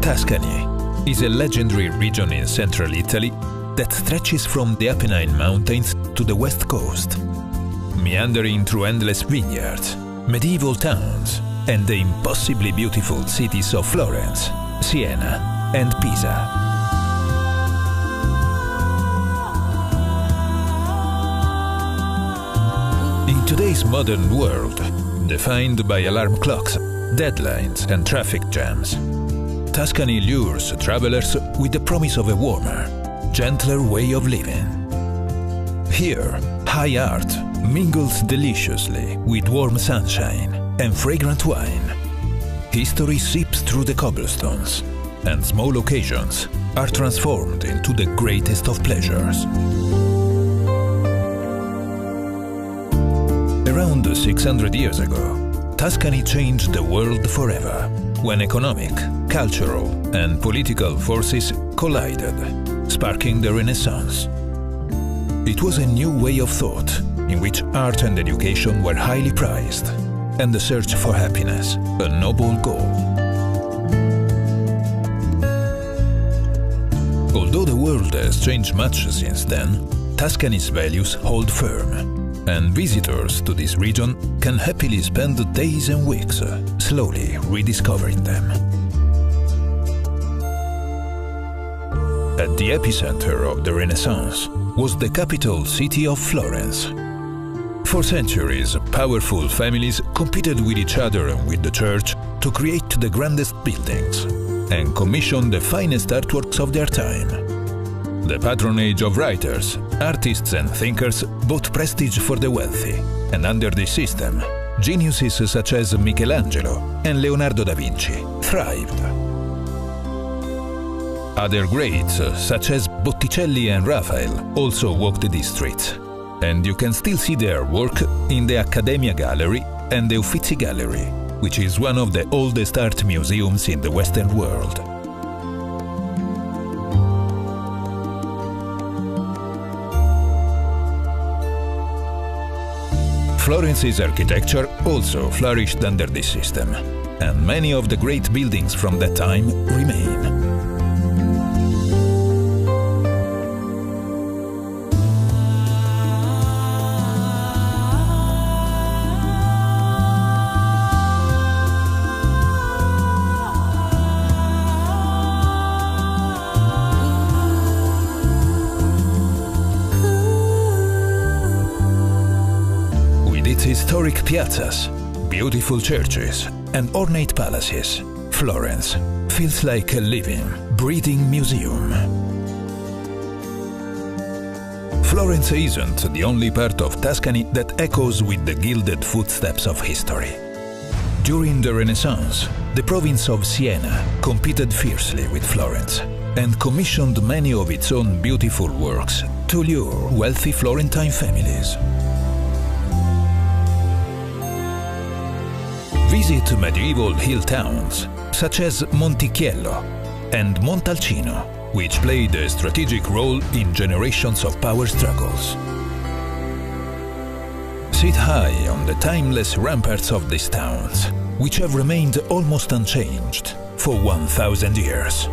Tuscany is a legendary region in central Italy that stretches from the Apennine Mountains to the west coast, meandering through endless vineyards, medieval towns, and the impossibly beautiful cities of Florence, Siena and Pisa. In today's modern world, defined by alarm clocks, deadlines and traffic jams, Tuscany lures travelers with the promise of a warmer, gentler way of living. Here, high art mingles deliciously with warm sunshine and fragrant wine. History seeps through the cobblestones, and small occasions are transformed into the greatest of pleasures. Around 600 years ago, Tuscany changed the world forever, when economic, cultural and political forces collided, sparking the Renaissance. It was a new way of thought, in which art and education were highly prized, and the search for happiness, a noble goal. Although the world has changed much since then, Tuscany's values hold firm, and visitors to this region can happily spend days and weeks slowly rediscovering them. At the epicenter of the Renaissance was the capital city of Florence. For centuries, powerful families competed with each other and with the church to create the grandest buildings and commission the finest artworks of their time. The patronage of writers, artists and thinkers brought prestige for the wealthy, and under this system, geniuses such as Michelangelo and Leonardo da Vinci thrived. Other greats, such as Botticelli and Raphael, also walked these streets, and you can still see their work in the Accademia Gallery and the Uffizi Gallery, which is one of the oldest art museums in the Western world. Florence's architecture also flourished under this system, and many of the great buildings from that time remain. Historic piazzas, beautiful churches and ornate palaces, Florence feels like a living, breathing museum. Florence isn't the only part of Tuscany that echoes with the gilded footsteps of history. During the Renaissance, the province of Siena competed fiercely with Florence and commissioned many of its own beautiful works to lure wealthy Florentine families. Visit medieval hill towns such as Montichiello and Montalcino, which played a strategic role in generations of power struggles. Sit high on the timeless ramparts of these towns, which have remained almost unchanged for 1,000 years.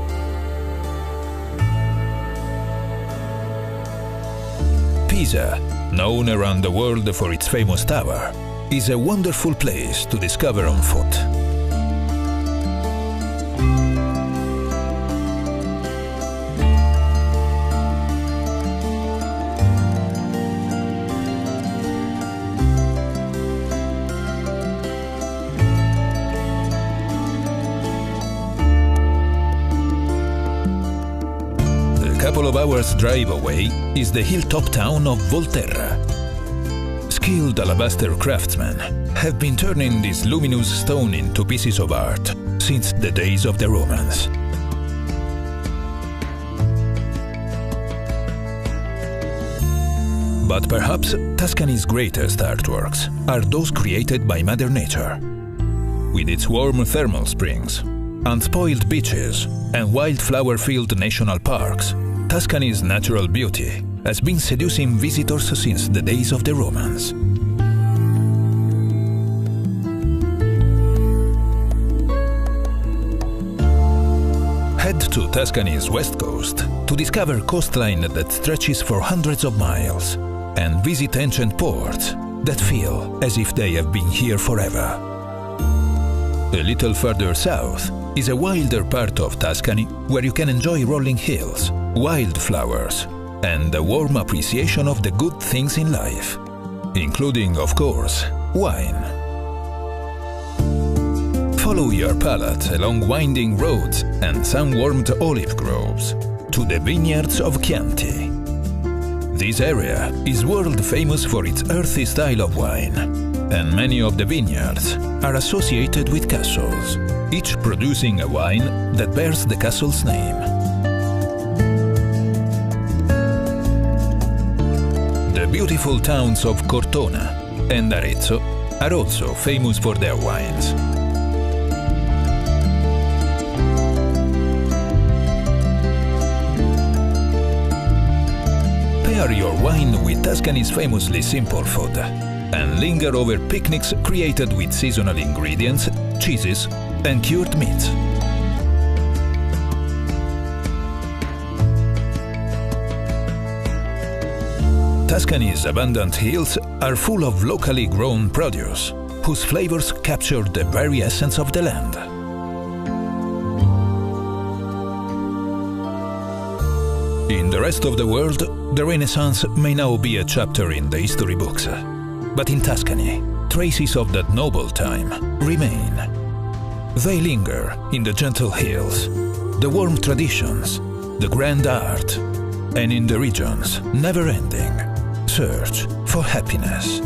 Pisa, known around the world for its famous tower, is a wonderful place to discover on foot. A couple of hours' drive away is the hilltop town of Volterra. Skilled alabaster craftsmen have been turning this luminous stone into pieces of art since the days of the Romans. But perhaps Tuscany's greatest artworks are those created by Mother Nature. With its warm thermal springs, unspoiled beaches and wildflower-filled national parks, Tuscany's natural beauty has been seducing visitors since the days of the Romans. Head to Tuscany's west coast to discover coastline that stretches for hundreds of miles and visit ancient ports that feel as if they have been here forever. A little further south is a wilder part of Tuscany where you can enjoy rolling hills, wildflowers, and a warm appreciation of the good things in life, including, of course, wine. Follow your palate along winding roads and sun-warmed olive groves to the vineyards of Chianti. This area is world famous for its earthy style of wine, and many of the vineyards are associated with castles, each producing a wine that bears the castle's name. The beautiful towns of Cortona and Arezzo are also famous for their wines. Pair your wine with Tuscany's famously simple food and linger over picnics created with seasonal ingredients, cheeses, and cured meats. Tuscany's abundant hills are full of locally grown produce, whose flavors capture the very essence of the land. In the rest of the world, the Renaissance may now be a chapter in the history books. But in Tuscany, traces of that noble time remain. They linger in the gentle hills, the warm traditions, the grand art, and in the region's never-ending search for happiness.